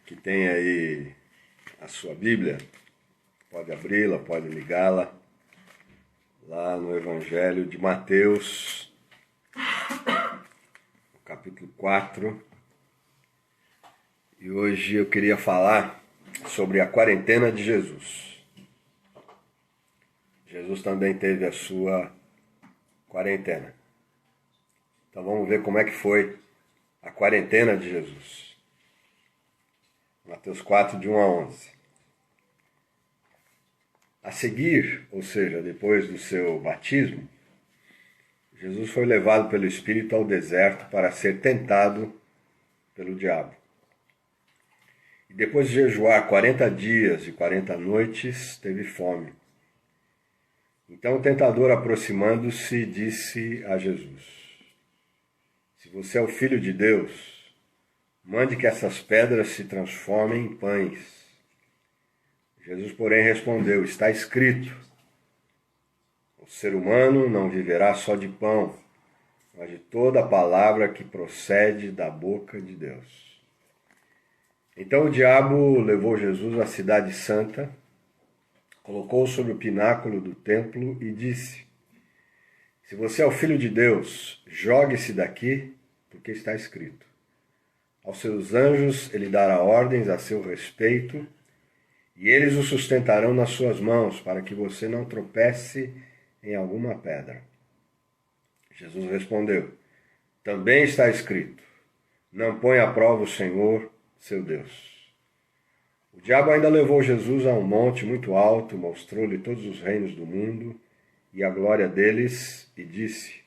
que tem aí a sua Bíblia, pode abri-la, pode ligá-la, lá no Evangelho de Mateus, no capítulo 4. E hoje eu queria falar sobre a quarentena de Jesus. Jesus também teve a sua quarentena. Então vamos ver como é que foi a quarentena de Jesus. Mateus 4, de 1 a 11. A seguir, ou seja, depois do seu batismo, Jesus foi levado pelo Espírito ao deserto para ser tentado pelo diabo. E depois de jejuar 40 dias e 40 noites, teve fome. Então o tentador, aproximando-se, disse a Jesus: Se você é o Filho de Deus, mande que essas pedras se transformem em pães. Jesus, porém, respondeu: Está escrito, o ser humano não viverá só de pão, mas de toda a palavra que procede da boca de Deus. Então o diabo levou Jesus à cidade santa, colocou-o sobre o pináculo do templo e disse: Se você é o Filho de Deus, jogue-se daqui, porque está escrito: Aos seus anjos ele dará ordens a seu respeito, e eles o sustentarão nas suas mãos, para que você não tropece em alguma pedra. Jesus respondeu: Também está escrito: Não põe à prova o Senhor, seu Deus. O diabo ainda levou Jesus a um monte muito alto, mostrou-lhe todos os reinos do mundo e a glória deles, e disse: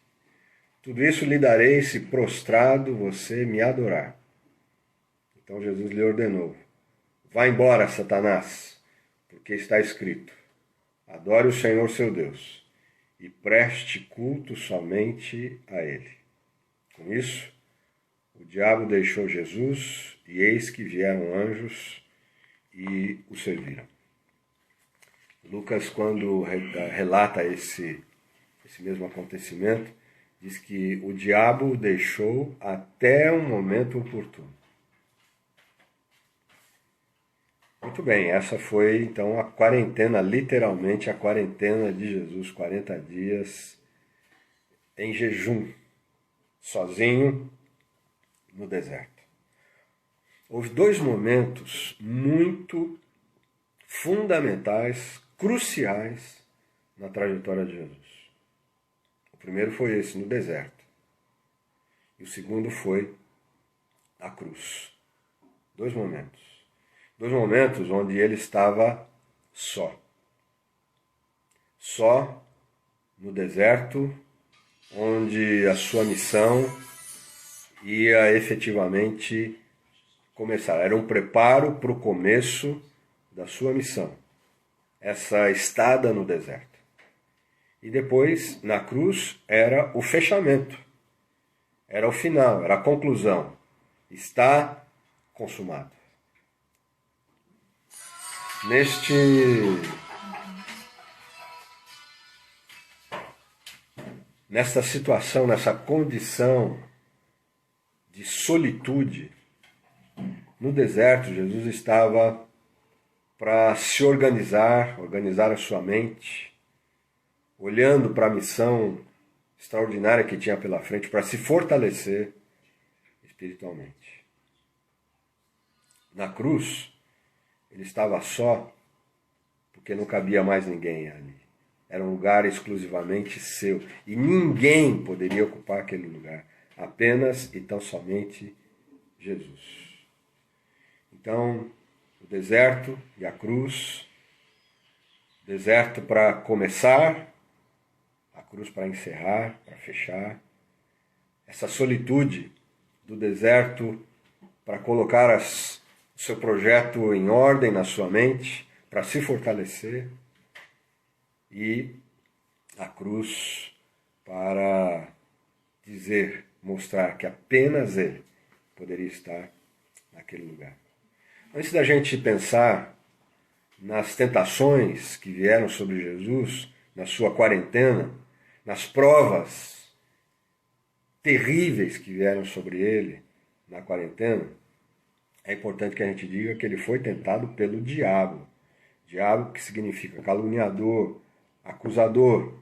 Tudo isso lhe darei se prostrado você me adorar. Então Jesus lhe ordenou: Vá embora, Satanás, porque está escrito: Adore o Senhor seu Deus e preste culto somente a Ele. Com isso, o diabo deixou Jesus, e eis que vieram anjos e o serviram. Lucas, quando relata esse mesmo acontecimento, diz que o diabo o deixou até um momento oportuno. Muito bem, essa foi então a quarentena, literalmente a quarentena de Jesus, 40 dias em jejum, sozinho no deserto. Houve dois momentos muito fundamentais, cruciais na trajetória de Jesus. O primeiro foi esse, no deserto. E o segundo foi a cruz. Dois momentos. Dois momentos onde ele estava só. Só no deserto, onde a sua missão ia efetivamente começar. Era um preparo para o começo da sua missão. Essa estada no deserto. E depois, na cruz, era o fechamento. Era o final, era a conclusão. Está consumado. Nesta situação, nessa condição de solitude, no deserto, Jesus estava para se organizar a sua mente, olhando para a missão extraordinária que tinha pela frente, para se fortalecer espiritualmente. Na cruz, ele estava só porque não cabia mais ninguém ali. Era um lugar exclusivamente seu. E ninguém poderia ocupar aquele lugar. Apenas e tão somente Jesus. Então, o deserto e a cruz. Deserto para começar, a cruz para encerrar, para fechar. Essa solitude do deserto para colocar o seu projeto em ordem na sua mente, para se fortalecer, e a cruz para dizer, mostrar que apenas Ele poderia estar naquele lugar. Antes da gente pensar nas tentações que vieram sobre Jesus, na sua quarentena, nas provas terríveis que vieram sobre Ele na quarentena, é importante que a gente diga que ele foi tentado pelo diabo. Diabo que significa caluniador, acusador.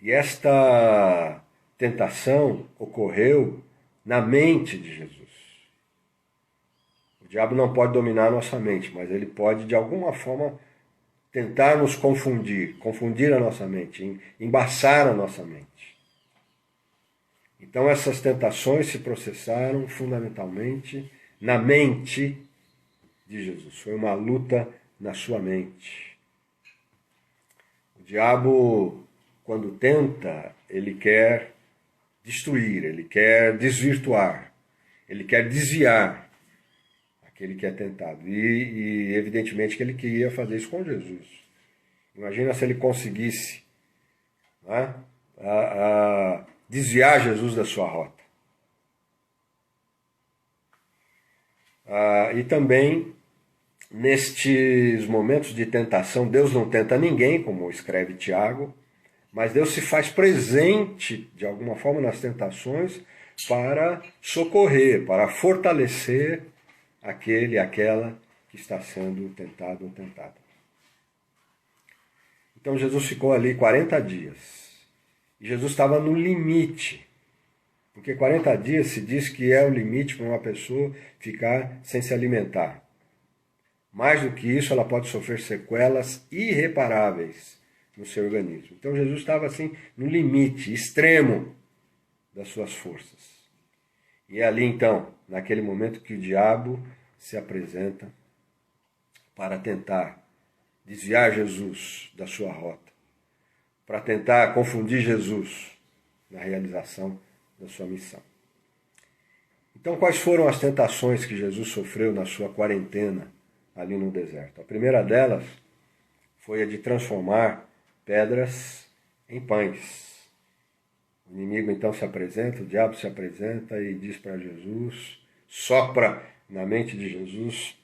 E esta tentação ocorreu na mente de Jesus. O diabo não pode dominar a nossa mente, mas ele pode, de alguma forma, tentar nos confundir a nossa mente, embaçar a nossa mente. Então essas tentações se processaram fundamentalmente na mente de Jesus. Foi uma luta na sua mente. O diabo, quando tenta, ele quer destruir, ele quer desvirtuar, ele quer desviar aquele que é tentado. E evidentemente que ele queria fazer isso com Jesus. Imagina se ele conseguisse, né, desviar Jesus da sua rota. E também, nestes momentos de tentação, Deus não tenta ninguém, como escreve Tiago, mas Deus se faz presente, de alguma forma, nas tentações para socorrer, para fortalecer aquele e aquela que está sendo tentado ou tentada. Então Jesus ficou ali 40 dias. E Jesus estava no limite. Porque 40 dias se diz que é o limite para uma pessoa ficar sem se alimentar. Mais do que isso, ela pode sofrer sequelas irreparáveis no seu organismo. Então Jesus estava assim no limite extremo das suas forças. E é ali então, naquele momento, que o diabo se apresenta para tentar desviar Jesus da sua rota, para tentar confundir Jesus na realização da sua missão. Então, quais foram as tentações que Jesus sofreu na sua quarentena ali no deserto? A primeira delas foi a de transformar pedras em pães. O inimigo então se apresenta, o diabo se apresenta e diz para Jesus, sopra na mente de Jesus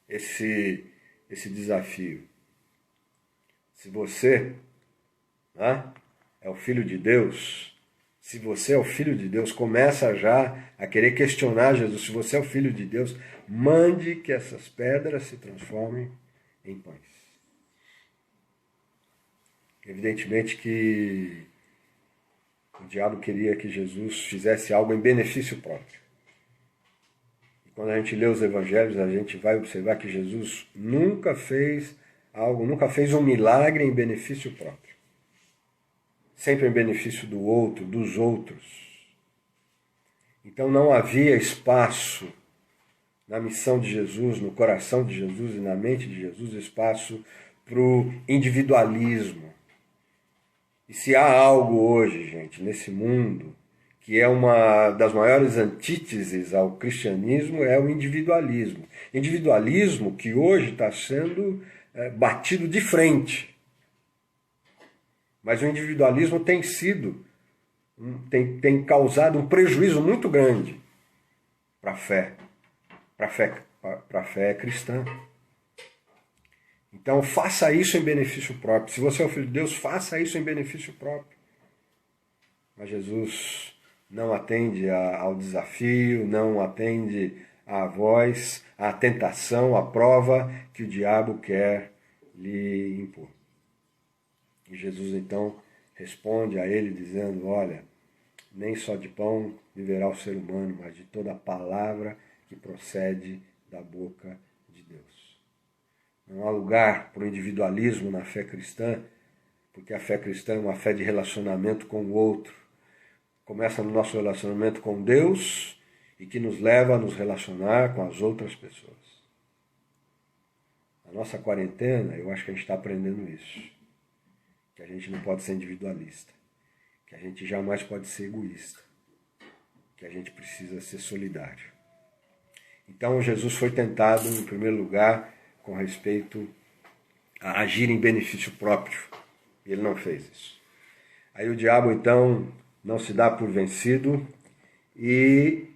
esse desafio. Se você, né, é o Filho de Deus, se você é o Filho de Deus, começa já a querer questionar Jesus. Se você é o Filho de Deus, mande que essas pedras se transformem em pães. Evidentemente que o diabo queria que Jesus fizesse algo em benefício próprio. E quando a gente lê os evangelhos, a gente vai observar que Jesus nunca fez um milagre em benefício próprio. Sempre em benefício do outro, dos outros. Então não havia espaço na missão de Jesus, no coração de Jesus e na mente de Jesus, espaço para o individualismo. E se há algo hoje, gente, nesse mundo, que é uma das maiores antíteses ao cristianismo, é o individualismo. Individualismo que hoje está sendo batido de frente. Mas o individualismo tem causado um prejuízo muito grande para a fé cristã. Então faça isso em benefício próprio. Se você é o Filho de Deus, faça isso em benefício próprio. Mas Jesus não atende ao desafio, não atende à voz, à tentação, à prova que o diabo quer lhe impor. E Jesus então responde a ele dizendo, olha, nem só de pão viverá o ser humano, mas de toda a palavra que procede da boca de Deus. Não há lugar para o individualismo na fé cristã, porque a fé cristã é uma fé de relacionamento com o outro. Começa no nosso relacionamento com Deus e que nos leva a nos relacionar com as outras pessoas. Na nossa quarentena, eu acho que a gente está aprendendo isso. Que a gente não pode ser individualista. Que a gente jamais pode ser egoísta. Que a gente precisa ser solidário. Então Jesus foi tentado, em primeiro lugar, com respeito a agir em benefício próprio. E ele não fez isso. Aí o diabo, então, não se dá por vencido e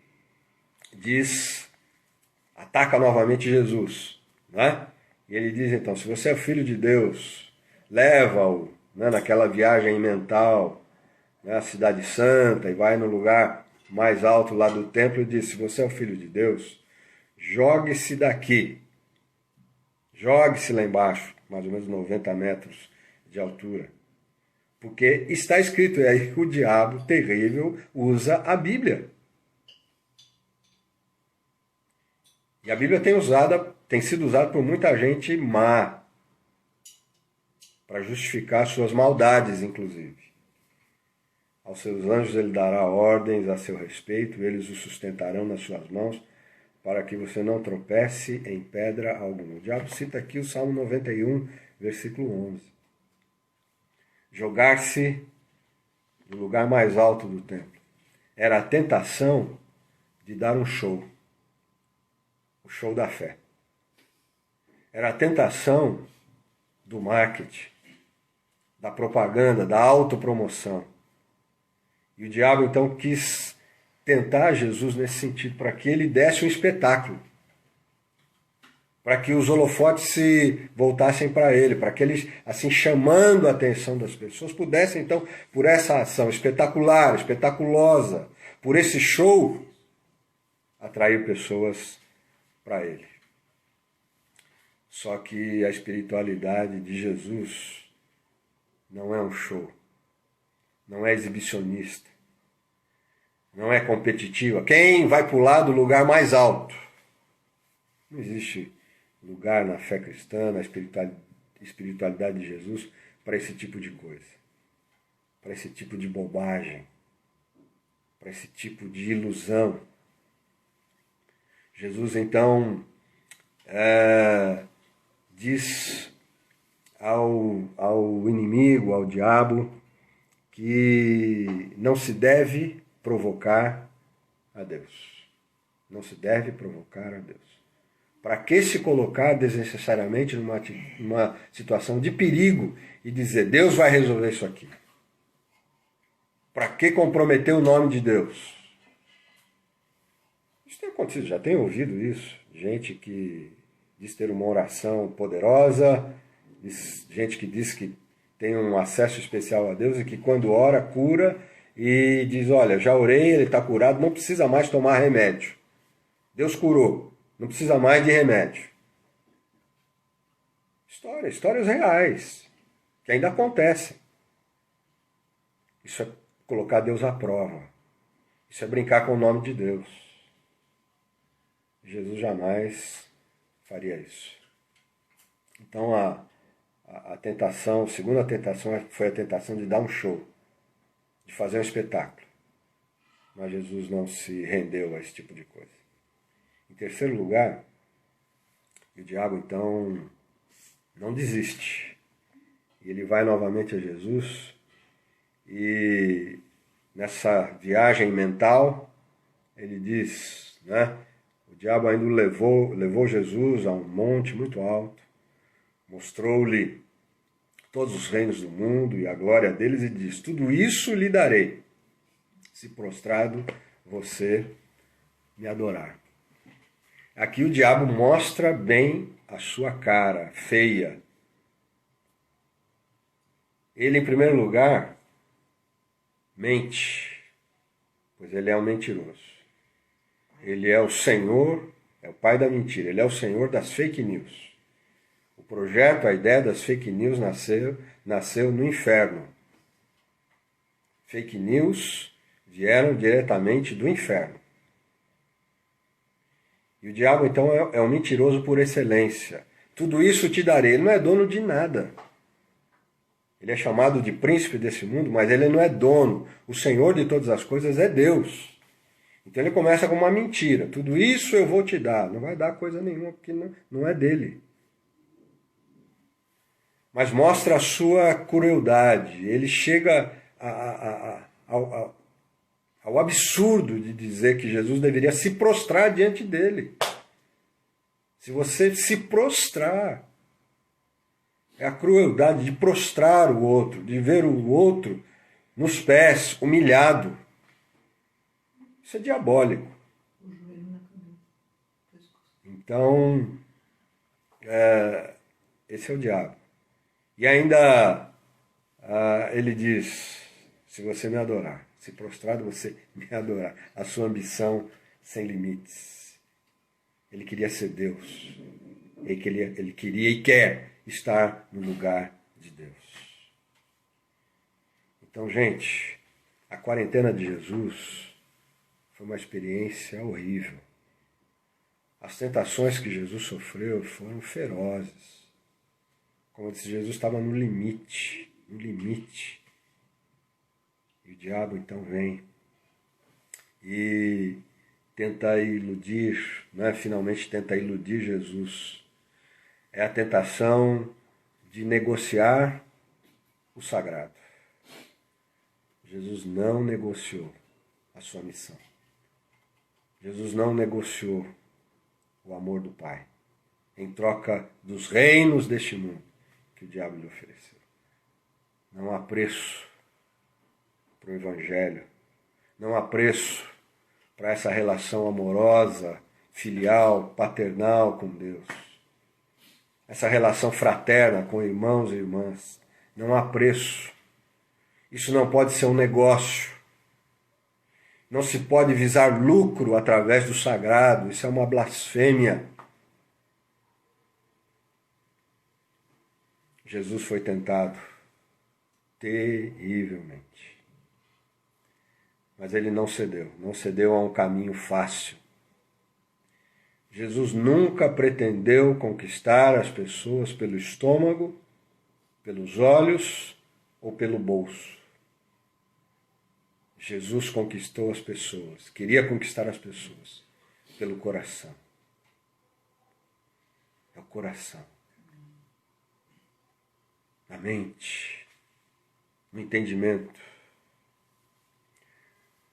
ataca novamente Jesus. Né? E ele diz, então, se você é filho de Deus, leva-o, né, naquela viagem mental, né, a cidade santa, e vai no lugar mais alto lá do templo e diz, se você é o filho de Deus, jogue-se daqui. Jogue-se lá embaixo, mais ou menos 90 metros de altura. Porque está escrito, e aí o diabo terrível usa a Bíblia. E a Bíblia tem sido usada por muita gente má, para justificar suas maldades, inclusive. Aos seus anjos ele dará ordens a seu respeito, eles o sustentarão nas suas mãos, para que você não tropece em pedra alguma. O diabo cita aqui o Salmo 91, versículo 11. Jogar-se do lugar mais alto do templo. Era a tentação de dar um show. O show da fé. Era a tentação do marketing, da propaganda, da autopromoção. E o diabo então quis tentar Jesus nesse sentido, para que ele desse um espetáculo, para que os holofotes se voltassem para ele, para que ele, assim, chamando a atenção das pessoas, pudessem então, por essa ação espetacular, espetaculosa, por esse show, atrair pessoas para ele. Só que a espiritualidade de Jesus não é um show, não é exibicionista, não é competitiva. Quem vai pular do lugar mais alto? Não existe lugar na fé cristã, na espiritualidade de Jesus, para esse tipo de coisa, para esse tipo de bobagem, para esse tipo de ilusão. Jesus então diz ao inimigo, ao diabo, que não se deve provocar a Deus. Não se deve provocar a Deus. Para que se colocar desnecessariamente numa situação de perigo e dizer, Deus vai resolver isso aqui? Para que comprometer o nome de Deus? Isso tem acontecido, já tenho ouvido isso. Gente que diz ter uma oração poderosa, gente que diz que tem um acesso especial a Deus e que quando ora, cura e diz, olha, já orei, ele está curado, não precisa mais tomar remédio. Deus curou, não precisa mais de remédio. Histórias reais, que ainda acontecem. Isso é colocar Deus à prova. Isso é brincar com o nome de Deus. Jesus jamais faria isso. Então a tentação, a segunda tentação foi a tentação de dar um show, de fazer um espetáculo. Mas Jesus não se rendeu a esse tipo de coisa. Em terceiro lugar, o diabo então não desiste. Ele vai novamente a Jesus e nessa viagem mental ele diz, né? O diabo ainda levou Jesus a um monte muito alto, mostrou-lhe todos os reinos do mundo e a glória deles e diz, tudo isso lhe darei, se prostrado você me adorar. Aqui o diabo mostra bem a sua cara feia. Ele, em primeiro lugar, mente, pois ele é um mentiroso. Ele é o Senhor, é o pai da mentira, ele é o Senhor das fake news. O projeto, a ideia das fake news nasceu no inferno. Fake news vieram diretamente do inferno. E o diabo, então, é um mentiroso por excelência. Tudo isso te darei. Ele não é dono de nada. Ele é chamado de príncipe desse mundo, mas ele não é dono. O Senhor de todas as coisas é Deus. Então ele começa com uma mentira. Tudo isso eu vou te dar. Não vai dar coisa nenhuma, porque não é dele. Mas mostra a sua crueldade. Ele chega ao absurdo de dizer que Jesus deveria se prostrar diante dele. Se você se prostrar, é a crueldade de prostrar o outro, de ver o outro nos pés, humilhado. Isso é diabólico. Então, esse é o diabo. E ainda ele diz, se você me adorar, se prostrado você me adorar, a sua ambição sem limites. Ele queria ser Deus. Ele queria e quer estar no lugar de Deus. Então, gente, a quarentena de Jesus foi uma experiência horrível. As tentações que Jesus sofreu foram ferozes. Como eu disse, Jesus estava no limite, no limite. E o diabo então vem e tenta iludir, finalmente tenta iludir Jesus. É a tentação de negociar o sagrado. Jesus não negociou a sua missão. Jesus não negociou o amor do Pai em troca dos reinos deste mundo que o diabo lhe ofereceu. Não há preço para o Evangelho. Não há preço para essa relação amorosa, filial, paternal com Deus. Essa relação fraterna com irmãos e irmãs. Não há preço. Isso não pode ser um negócio. Não se pode visar lucro através do sagrado. Isso é uma blasfêmia. Jesus foi tentado terrivelmente. Mas ele não cedeu a um caminho fácil. Jesus nunca pretendeu conquistar as pessoas pelo estômago, pelos olhos ou pelo bolso. Jesus conquistou as pessoas, queria conquistar as pessoas pelo coração. É o coração. A mente, o entendimento.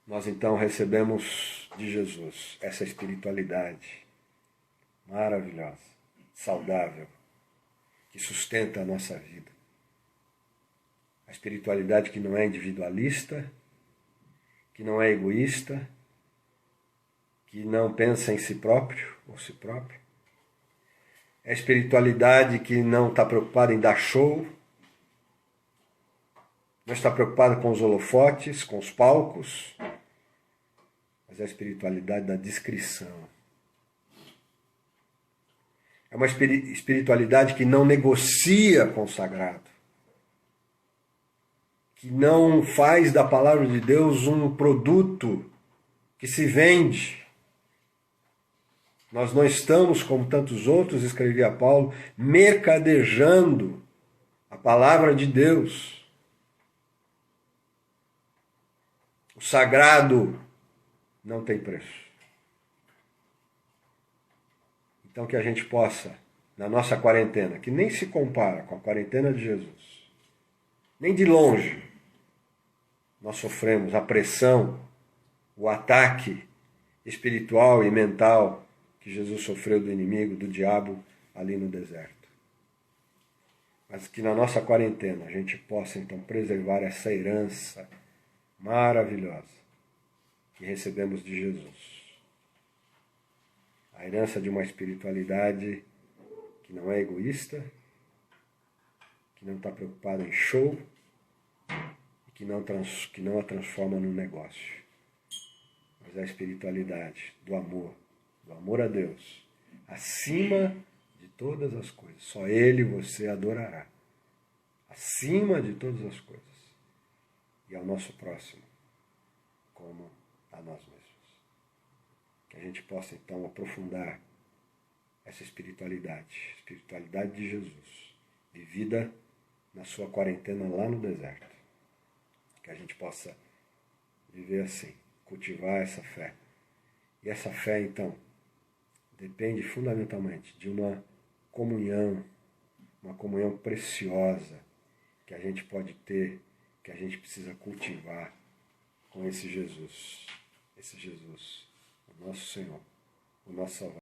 Nós então recebemos de Jesus essa espiritualidade maravilhosa, saudável, que sustenta a nossa vida. A espiritualidade que não é individualista, que não é egoísta, que não pensa em si próprio ou si próprio. É a espiritualidade que não está preocupada em dar show, não está preocupada com os holofotes, com os palcos, mas é a espiritualidade da discrição. É uma espiritualidade que não negocia com o sagrado, que não faz da palavra de Deus um produto que se vende. Nós não estamos, como tantos outros, escrevia Paulo, mercadejando a palavra de Deus. O sagrado não tem preço. Então que a gente possa, na nossa quarentena, que nem se compara com a quarentena de Jesus, nem de longe, nós sofremos a pressão, o ataque espiritual e mental que Jesus sofreu do inimigo, do diabo, ali no deserto. Mas que na nossa quarentena a gente possa então preservar essa herança maravilhosa que recebemos de Jesus. A herança de uma espiritualidade que não é egoísta, que não está preocupada em show, e que não a transforma num negócio. Mas é a espiritualidade do amor a Deus, acima de todas as coisas. Só Ele você adorará, acima de todas as coisas, e ao nosso próximo, como a nós mesmos. Que a gente possa então aprofundar essa espiritualidade de Jesus, vivida na sua quarentena lá no deserto. Que a gente possa viver assim, cultivar essa fé. E essa fé então depende fundamentalmente de uma comunhão preciosa que a gente pode ter, que a gente precisa cultivar com esse Jesus, o nosso Senhor, o nosso Salvador.